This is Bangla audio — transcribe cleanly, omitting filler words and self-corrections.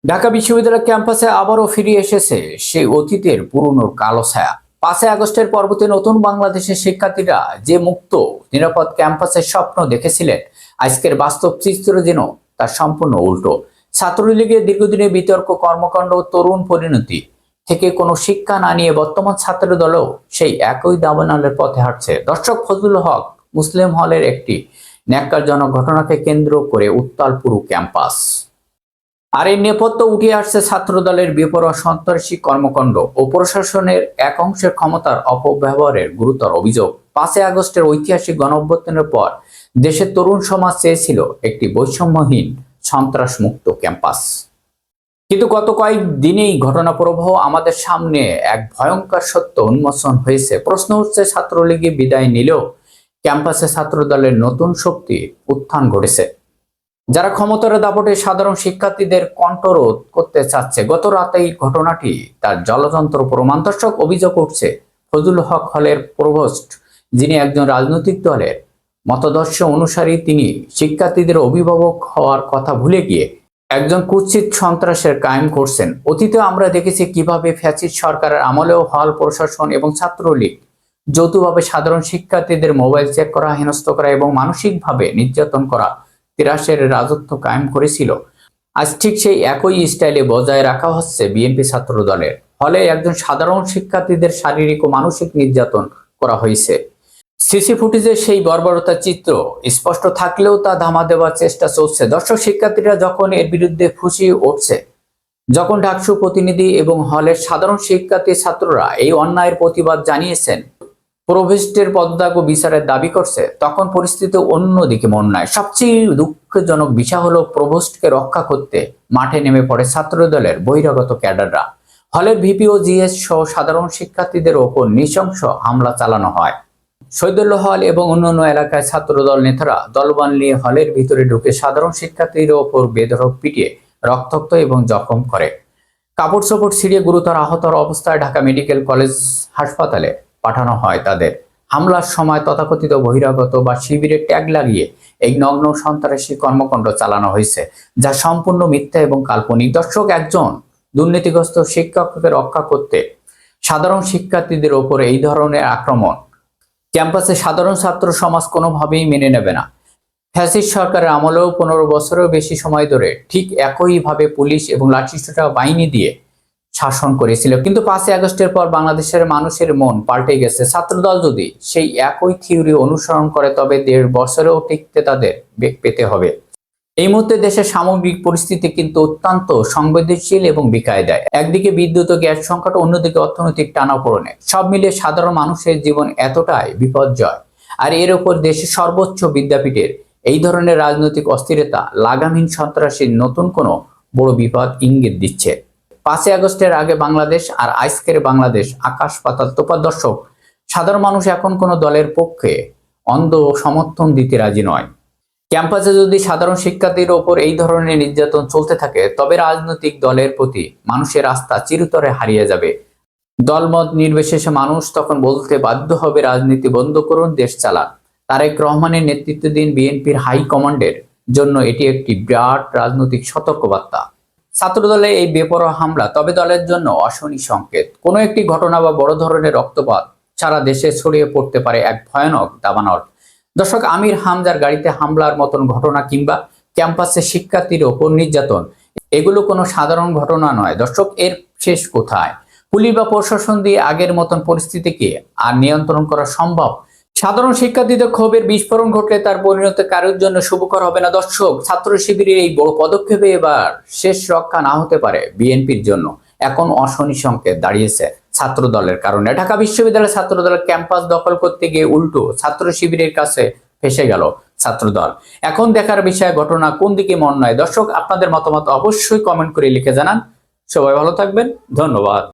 ঢাকা বিশ্ববিদ্যালয় ক্যাম্পাসে আবারও ফিরে এসেছে সেই অতীতের পুরনো কালো ছায়া। 5ই আগস্টের পরবর্তী নতুন বাংলাদেশের শিক্ষার্থীরা যে মুক্ত নিরাপদ ক্যাম্পাসের স্বপ্ন দেখেছিলেন, আজকের বাস্তব চিত্র যেন তার সম্পূর্ণ উল্টো। ছাত্রলীগের দীর্ঘদিনের বিতর্ক, কর্মকাণ্ড, তরুণ পরিণতি থেকে কোনো শিক্ষা না নিয়ে বর্তমান ছাত্র দলও সেই একই দাবানলের পথে হাঁটছে। দর্শক, ফজলুল হক মুসলিম হলের একটি ন্যাক্কারজনক ঘটনাকে কেন্দ্র করে উত্তাল পুরো ক্যাম্পাস। আর এই নেপথ্য উঠে আসছে ছাত্রদলের বেপরোয়া সন্ত্রাসী কর্মকাণ্ড ও প্রশাসনের এক অংশের ক্ষমতার অপব্যবহারের গুরুতর অভিযোগ। 5ই আগস্টের ঐতিহাসিক গণঅভ্যুত্থানের পর দেশের তরুণ সমাজ চেয়েছিল একটি বৈষম্যহীন সন্ত্রাসমুক্ত ক্যাম্পাস। কিন্তু গত কয়েক দিনেই ঘটনা প্রবাহ আমাদের সামনে এক ভয়ঙ্কর সত্য উন্মোচন হয়েছে। প্রশ্ন উঠছে, ছাত্রলীগে বিদায় নিলেও ক্যাম্পাসে ছাত্রদলের নতুন শক্তি উত্থান ঘটেছে, যারা ক্ষমতার দাপটে সাধারণ শিক্ষার্থীদের কণ্ঠরোধ করতে চাচ্ছে। গত রাতেই ঘটনাটি তার জলযন্ত্র প্রমাণ। দর্শক, অভিযোগ উঠছে ফজলুল হক হলের প্রভোস্ট, যিনি একজন রাজনৈতিক দলের মতাদর্শ অনুসারী, তিনি শিক্ষার্থীদের অভিভাবক হওয়ার কথা ভুলে গিয়ে একজন কুৎসিত সন্ত্রাসের কায়েম করছেন। অতীতে আমরা দেখেছি কিভাবে ফ্যাসিস্ট সরকারের আমলেও হল প্রশাসন এবং ছাত্রলীগ যৌথভাবে সাধারণ শিক্ষার্থীদের মোবাইল চেক করা, হেনস্থ করা এবং মানসিকভাবে নির্যাতন করা তিরাশের রাজত্ব কায়েম করেছিল। আজ ঠিক সেই একই স্টাইলে বজায় রাখা হচ্ছে বিএনপি ছাত্র দলের। ফলে একজন সাধারণ শিক্ষার্থীদের শারীরিক ও মানসিক নির্যাতন করা হয়েছে। সিসি ফুটেজের সেই বর্বরতার চিত্র স্পষ্ট থাকলেও তা ধামা দেওয়ার চেষ্টা চলছে। দর্শক, শিক্ষার্থীরা যখন এর বিরুদ্ধে ফুঁসিয়ে উঠছে, যখন ডাকসু প্রতিনিধি এবং হলের সাধারণ শিক্ষার্থী ছাত্ররা এই অন্যায়ের প্রতিবাদ জানিয়েছেন, প্রভোস্টের পদত্যাগ ও বিচারের দাবি করছে, তখন পরিস্থিতি অন্যদিকে মন নেয়। সবচেয়ে দুঃখজনক বিষয় হলো, প্রভোস্টকে রক্ষা করতে মাঠে নেমে পড়ে ছাত্রদলের বহিরাগত ক্যাডাররা। হলের ভিপি ও জিএস সহ সাধারণ শিক্ষার্থীদের ওপর নৃশংস হামলা চালানো হয়। শহীদুল্লাহ হল এবং অন্যান্য এলাকায় ছাত্রদল নেতারা দলবল নিয়ে হলের ভিতরে ঢুকে সাধারণ শিক্ষার্থীদের ওপর বেধড়ক পিটিয়ে রক্তাক্ত এবং জখম করে। কাপড় চোপড় ছিঁড়িয়ে গুরুতর আহত অবস্থায় ঢাকা মেডিকেল কলেজ হাসপাতালে পাঠানো হয় তাদের। হামলার সময় তথাকথিত বহিরাগত বা শিবিরের ট্যাগ লাগিয়ে এই নগ্ন সন্ত্রাসী কর্মকাণ্ড চালানো হয়েছে, যা সম্পূর্ণ মিথ্যা এবং কাল্পনিক। দর্শক, একজন দুর্নীতিগ্রস্ত শিক্ষককে রক্ষা করতে সাধারণ শিক্ষার্থীদের ওপর এই ধরনের আক্রমণ ক্যাম্পাসে সাধারণ ছাত্র সমাজ কোনোভাবেই মেনে নেবে না। ফ্যাসিস্ট সরকারের আমলেও 15 বছরেও বেশি সময় ধরে ঠিক একইভাবে পুলিশ এবং লাঠিসোঁটা বাহিনী দিয়ে শাসন করেছিল। কিন্তু 5ই আগস্টের পর বাংলাদেশের মানুষের মন পাল্টে গেছে। ছাত্রদল যদি সেই একই থিওরি অনুসরণ করে, তবে 1.5 বছরেও টিকতে তাদের বেগ পেতে হবে। এই মুহূর্তে দেশের সামগ্রিক পরিস্থিতি কিন্তু অত্যন্ত সংবেদনশীল এবং বিকায়দায়। একদিকে বিদ্যুৎ ও গ্যাস সংকট, অন্যদিকে অর্থনৈতিক টানাপোড়েনে সব মিলিয়ে সাধারণ মানুষের জীবন এতটাই বিপর্যয়। আর এর ওপর দেশের সর্বোচ্চ বিদ্যাপীঠের এই ধরনের রাজনৈতিক অস্থিরতা লাগামহীন সন্ত্রাসীর নতুন কোনো বড় বিপদ ইঙ্গিত দিচ্ছে। 5ই আগস্টের আগে বাংলাদেশ আর আজকের বাংলাদেশ আকাশ পাতাল তফাৎ। দর্শক, সাধারণ মানুষ এখন কোনো দলের পক্ষে অন্ধ সমর্থন দিতে রাজি নয়। ক্যাম্পাসে যদি সাধারণ শিক্ষার্থীর ওপর এই ধরনের নির্যাতন চলতে থাকে, তবে রাজনৈতিক দলের প্রতি মানুষের আস্থা চিরতরে হারিয়ে যাবে। দলমত নির্বিশেষে মানুষ তখন বলতে বাধ্য হবে, রাজনীতি বন্ধ করুন, দেশ চালান। তারেক রহমানের নেতৃত্বাধীন বিএনপির হাই কমান্ডের জন্য এটি একটি বিরাট রাজনৈতিক সতর্কবার্তা। ছাত্রদলে এই বেপরোয়া হামলা তবে দলের জন্য অশনি সংকেত। কোনো একটি ঘটনা বা বড় ধরনের রক্তপাত সারা দেশে ছড়িয়ে পড়তে পারে এক ভয়ানক দাবানল। দর্শক, আমির হামজার গাড়িতে হামলার মতন ঘটনা কিংবা ক্যাম্পাসে শিক্ষার্থীর ওপর নির্যাতন, এগুলো কোনো সাধারণ ঘটনা নয়। দর্শক, এর শেষ কোথায়? পুলিশ বা প্রশাসন দিয়ে আগের মতন পরিস্থিতিকে আর নিয়ন্ত্রণ করা সম্ভব? সাধারণ শিক্ষার্থীদের ক্ষোভের বিস্ফোরণ ঘটলে তার পরিণতি কারোর জন্য শুভকর হবে না। দর্শক, ছাত্র শিবিরের এই বড় পদক্ষেপে এবার শেষ রক্ষা না হতে পারে বিএনপির জন্য। এখন অশনি সংকেত দাঁড়িয়েছে ছাত্র দলের কারণে। ঢাকা বিশ্ববিদ্যালয় ছাত্র দলের ক্যাম্পাস দখল করতে গিয়ে উল্টো ছাত্র শিবিরের কাছে ফেসে গেল ছাত্রদল। এখন দেখার বিষয় ঘটনা কোন দিকে মন নয়। দর্শক, আপনাদের মতামত অবশ্যই কমেন্ট করে লিখে জানান। সবাই ভালো থাকবেন, ধন্যবাদ।